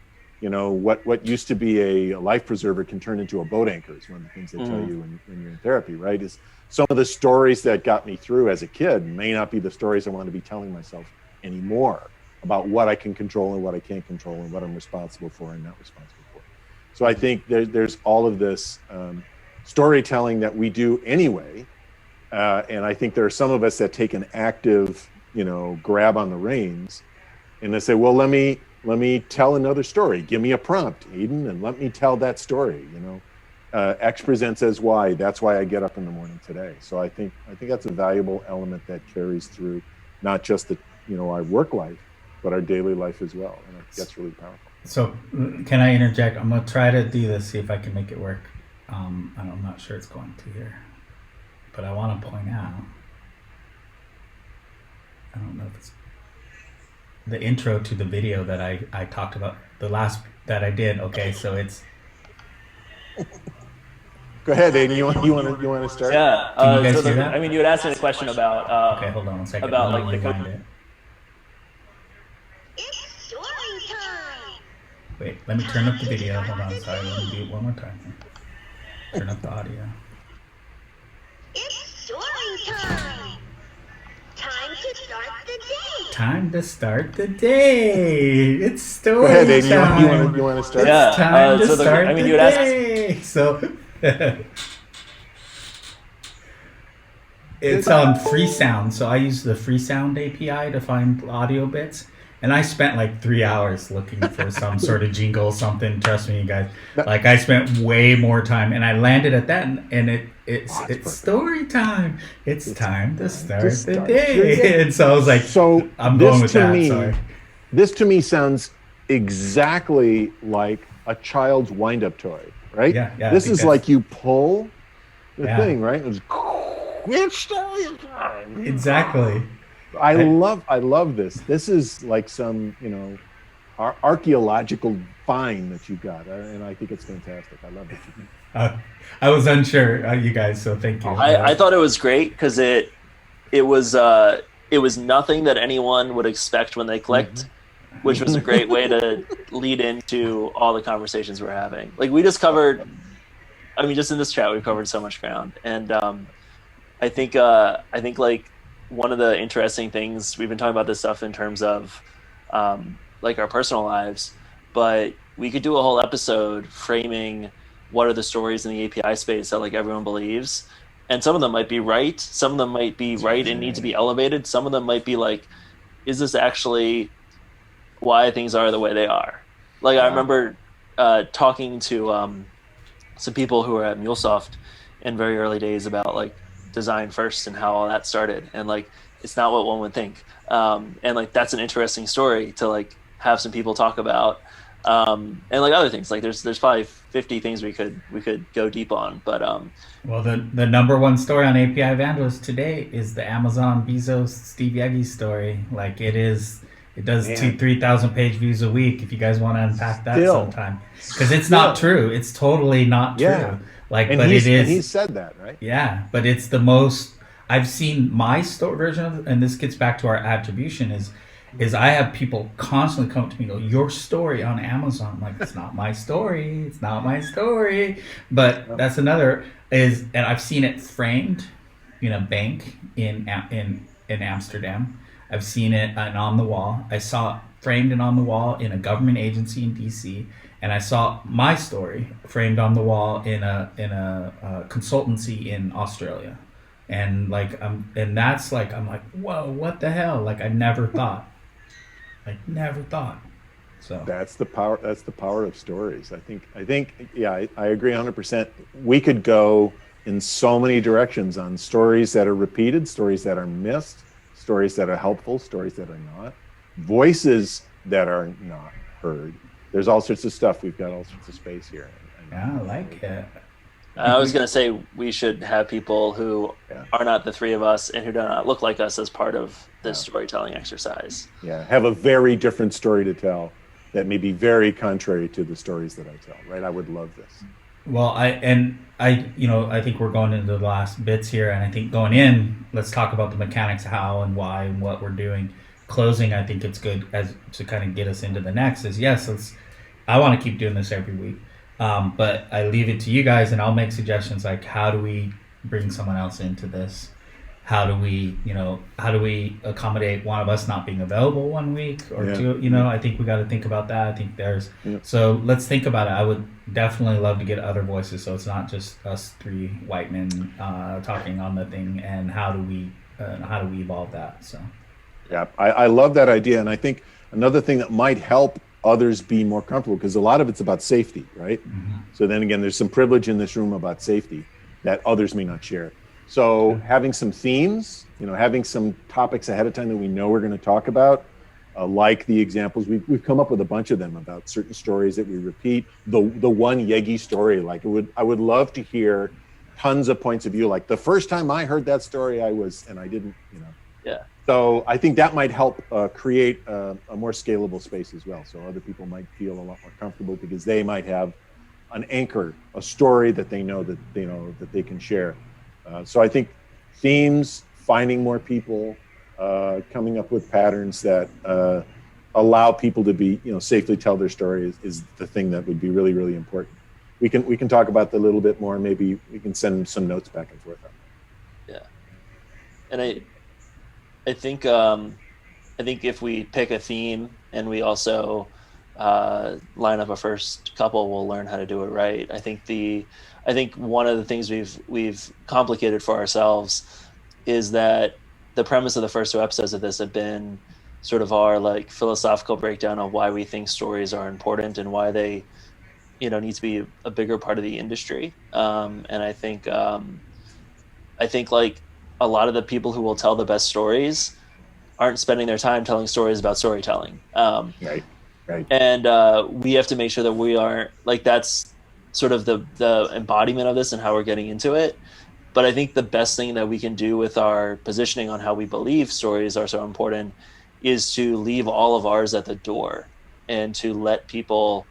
what used to be a life preserver can turn into a boat anchor is one of the things they tell you when you're in therapy, right? Is some of the stories that got me through as a kid may not be the stories I want to be telling myself anymore about what I can control and what I can't control and what I'm responsible for and not responsible for. So I think there's all of this storytelling that we do anyway. And I think there are some of us that take an active, grab on the reins and they say, well, let me tell another story. Give me a prompt, Eden, and let me tell that story. X presents as Y. That's why I get up in the morning today. So I think that's a valuable element that carries through not just our work life, but our daily life as well. And I think that's really powerful. So can I interject? I'm going to try to do this, see if I can make it work. I'm not sure it's going to here, but I want to point out, I don't know if it's the intro to the video that I talked about, the last that I did. Okay, so it's. Go ahead, Aiden. You want to start? Yeah. Can you guys hear that? I mean, you had asked me a question about. Okay, hold on one second. About I'll like the rewind it. It's story time. Wait, let me turn up the video. Hold on, sorry. Let me do it one more time. Turn up the audio. It's story time. Time to start the day. Time to start the day. It's story Go ahead, Aiden. time. You want to start? Yeah. It's time to so start I mean, the you had day. So it's on Freesound. So I use the Freesound API to find audio bits. And I spent like 3 hours looking for some sort of jingle, something. Trust me, you guys. Like I spent way more time, and I landed at that, and it's story time. It's time to start the day. And so I was like, I'm going with that. Sorry. This to me sounds exactly like a child's wind-up toy, right? Yeah. This is like you pull the Yeah. thing, right? It's story time. Exactly. I love this. This is like some, archaeological find that you got, and I think it's fantastic. I love it. I was unsure, you guys, so thank you. I thought it was great because it was nothing that anyone would expect when they clicked, which was a great way to lead into all the conversations we're having. Like we just covered, I mean, just in this chat, we've covered so much ground, and I think like. One of the interesting things, we've been talking about this stuff in terms of like our personal lives, but we could do a whole episode framing what are the stories in the API space that like everyone believes. And some of them might be right. Some of them might be right and need to be elevated. Some of them might be like, is this actually why things are the way they are? Like I remember talking to some people who were at MuleSoft in very early days about like design first and how all that started, and like it's not what one would think, and like that's an interesting story to like have some people talk about, and like other things, like there's probably 50 things we could go deep on, but well, the number one story on API Evangelist today is the Amazon Bezos Steve Yegi story. Like it does 2,000-3,000 page views a week. If you guys want to unpack that sometime, because it's not true. It's totally not true. Yeah. Like, and but it is. And he said that, right? Yeah, but it's the most I've seen my story version of it, and this gets back to our attribution is I have people constantly come to me and go, your story on Amazon. I'm like, it's not my story. It's not my story. But that's another and I've seen it framed in a bank in Amsterdam. I've seen it on the wall. I saw it framed and on the wall in a government agency in DC. And I saw my story framed on the wall in a consultancy in Australia, and like I'm like, whoa, what the hell? Like I never thought. So that's the power. That's the power of stories. I think. Yeah, I agree 100%. We could go in so many directions on stories that are repeated, stories that are missed, stories that are helpful, stories that are not, voices that are not heard. There's all sorts of stuff. We've got all sorts of space here. Yeah, I like it. I was going to say we should have people who are not the three of us and who do not look like us as part of this storytelling exercise. Yeah, have a very different story to tell that may be very contrary to the stories that I tell, right? I would love this. Well, I think we're going into the last bits here, and I think going in, let's talk about the mechanics, how and why and what we're doing. Closing, I think it's good as to kind of get us into the next is I want to keep doing this every week. But I leave it to you guys, and I'll make suggestions like how do we bring someone else into this? How do we accommodate one of us not being available one week or Yeah. two? I think we got to think about that. I think Yeah. so let's think about it. I would definitely love to get other voices, so it's not just us three white men talking on the thing. And how do we evolve that? So Yeah, I love that idea. And I think another thing that might help others be more comfortable, because a lot of it's about safety, right? So then again, there's some privilege in this room about safety that others may not share. So having some themes, having some topics ahead of time that we know we're going to talk about, like the examples, we've come up with a bunch of them about certain stories that we repeat. The one Yegi story, like I would love to hear tons of points of view. Like the first time I heard that story, I didn't. Yeah. So I think that might help create a more scalable space as well. So other people might feel a lot more comfortable because they might have an anchor, a story that they know that they can share. So I think themes, finding more people, coming up with patterns that allow people to be, safely tell their story is the thing that would be really, really important. We can talk about that a little bit more. Maybe we can send some notes back and forth on that. Yeah. And I think if we pick a theme and we also line up a first couple, we'll learn how to do it right. I think one of the things we've complicated for ourselves is that the premise of the first 2 episodes of this have been sort of our like philosophical breakdown of why we think stories are important and why they need to be a bigger part of the industry. And I think like a lot of the people who will tell the best stories aren't spending their time telling stories about storytelling. Right. And we have to make sure that we aren't like, that's sort of the embodiment of this and how we're getting into it. But I think the best thing that we can do with our positioning on how we believe stories are so important is to leave all of ours at the door and to let people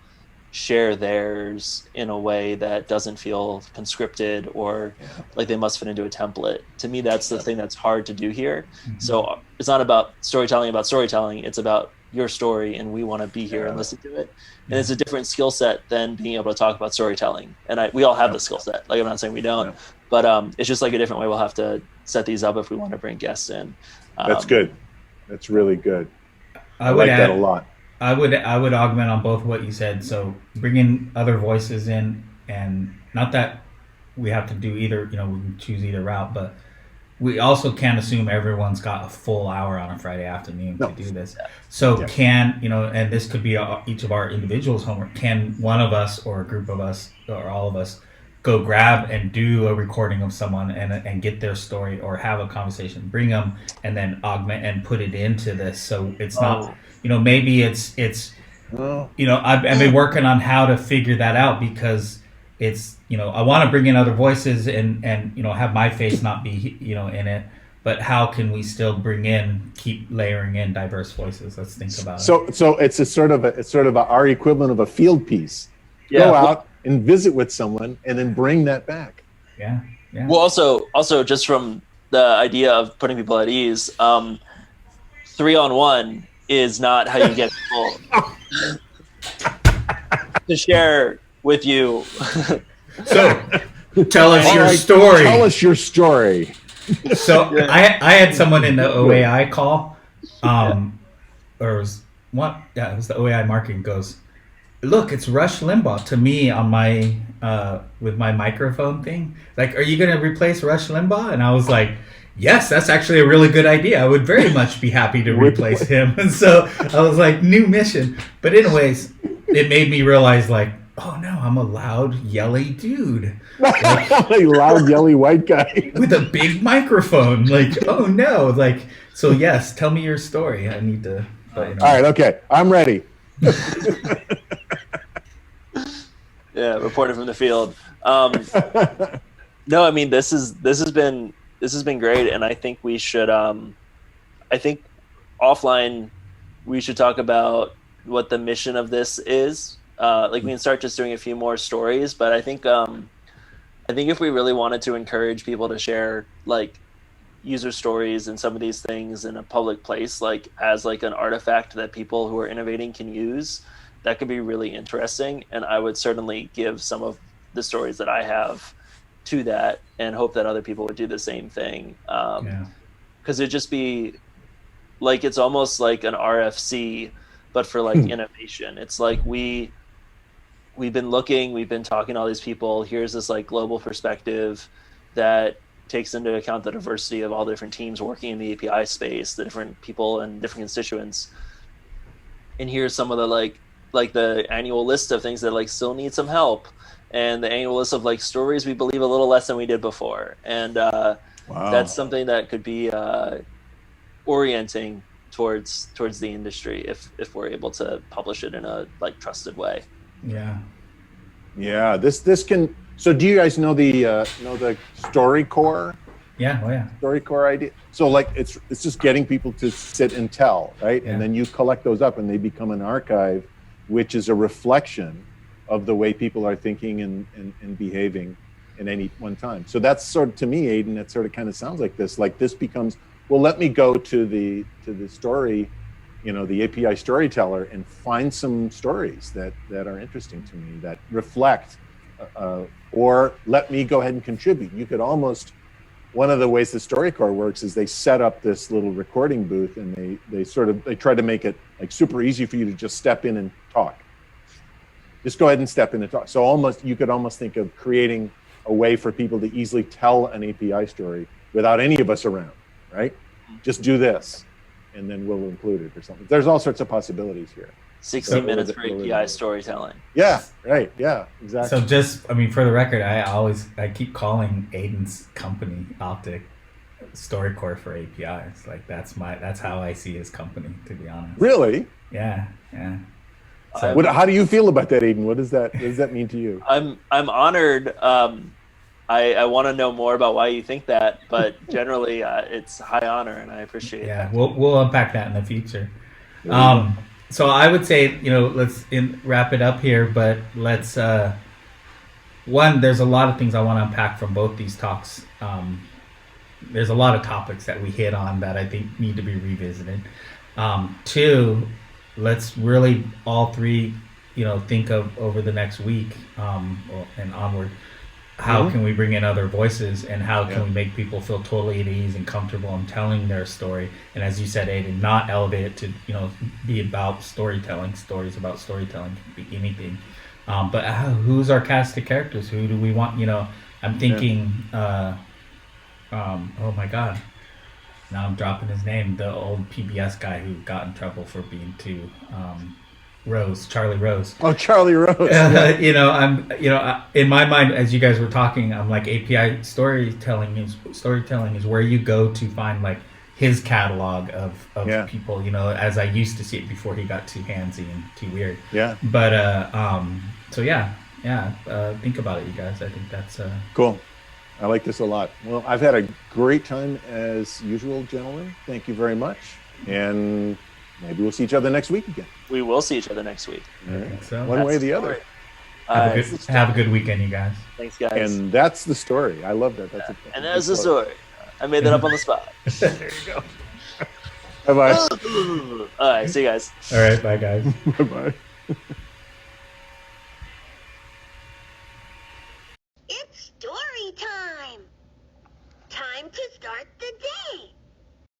share theirs in a way that doesn't feel conscripted or like they must fit into a template. To me, that's the thing that's hard to do here. So it's not about storytelling, it's about your story, and we want to be here and listen to it. And it's a different skill set than being able to talk about storytelling. And we all have the skill set. Like, I'm not saying we don't, but it's just like a different way we'll have to set these up if we want to bring guests in. That's good. That's really good. I like that a lot. I would augment on both what you said. So bringing other voices in, and not that we have to do either, we can choose either route, but we also can't assume everyone's got a full hour on a Friday afternoon to do this. So and this could be each of our individuals' homework. Can one of us or a group of us or all of us go grab and do a recording of someone and get their story or have a conversation, bring them, and then augment and put it into this. So it's not, maybe it's I've been working on how to figure that out, because it's, I want to bring in other voices and have my face not be, in it, but how can we still keep layering in diverse voices? Let's think about it. So it's our equivalent of a field piece. Go out and visit with someone and then bring that back. Yeah. Well, also just from the idea of putting people at ease, 3-on-1 is not how you get people to share with you. So tell us your story. Tell us your story. So I had someone in the OAI call, it was the OAI marketing goes, look, it's Rush Limbaugh to me on my with my microphone thing. Like, are you going to replace Rush Limbaugh? And I was like, yes, that's actually a really good idea. I would very much be happy to replace him. And so I was like, new mission. But anyways, it made me realize, like, oh no, I'm a loud, yelly dude. Like, a loud, yelly white guy. with a big microphone. Like, oh no. Like, so yes, tell me your story. I need to. All right, okay. I'm ready. Yeah, reported from the field. No, I mean, this has been great, and I think we should. I think offline we should talk about what the mission of this is. Like, we can start just doing a few more stories, but I think if we really wanted to encourage people to share like user stories and some of these things in a public place, like as like an artifact that people who are innovating can use, that could be really interesting. And I would certainly give some of the stories that I have to that and hope that other people would do the same thing. Because it'd just be like, it's almost like an RFC, but for like innovation. It's like we've been talking to all these people. Here's this like global perspective that takes into account the diversity of all the different teams working in the API space, the different people and different constituents. And here's some of the like the annual list of things that like still need some help, and the annual list of like stories we believe a little less than we did before. And that's something that could be orienting towards the industry if we're able to publish it in a like trusted way. This can. So do you guys know the StoryCorps? StoryCorps idea. So like it's just getting people to sit and tell, right? And then you collect those up and they become an archive, which is a reflection of the way people are thinking and behaving in any one time. So that's sort of, to me, Aiden, that sort of kind of sounds like this. Like this becomes, well, let me go to the story, the API storyteller, and find some stories that are interesting to me, that reflect, or let me go ahead and contribute. You could almost, one of the ways the StoryCorps works is they set up this little recording booth, and they try to make it like super easy for you to just step in and talk. Just go ahead and step in and talk. So you could almost think of creating a way for people to easily tell an API story without any of us around, right? Just do this, and then we'll include it or something. There's all sorts of possibilities here. 60 minutes for API storytelling. Yeah, right. Yeah, exactly. So just, for the record, I keep calling Aiden's company Optic StoryCorps for APIs. Like that's how I see his company, to be honest. Really? Yeah. So, how do you feel about that, Aiden? What does that mean to you? I'm honored. I want to know more about why you think that, but generally it's high honor, and I appreciate that. We'll unpack that in the future. So I would say, let's wrap it up here, but let's, there's a lot of things I want to unpack from both these talks. There's a lot of topics that we hit on that I think need to be revisited. Two, let's really all three, think of over the next week and onward, how can we bring in other voices, and how can we make people feel totally at ease and comfortable in telling their story? And as you said, Aiden, not elevate it to be about storytelling. Stories about storytelling can be anything. But who's our cast of characters? Who do we want? I'm thinking. Oh my God! Now I'm dropping his name. The old PBS guy who got in trouble for being too. Charlie Rose. Oh, Charlie Rose. I'm in my mind, as you guys were talking, I'm like, API storytelling is where you go to find like his catalog of people, as I used to see it before he got too handsy and too weird. Yeah. But think about it, you guys. I think that's cool. I like this a lot. Well, I've had a great time as usual, gentlemen. Thank you very much. And maybe we'll see each other next week again. We will see each other next week. Right. So. One way or the other. Have a good weekend, you guys. Thanks, guys. And that's the story. I love that. And that's the story. I made that up on the spot. There you go. Bye-bye. All right, see you guys. All right, bye, guys. Bye-bye. It's story time. Time to start the day.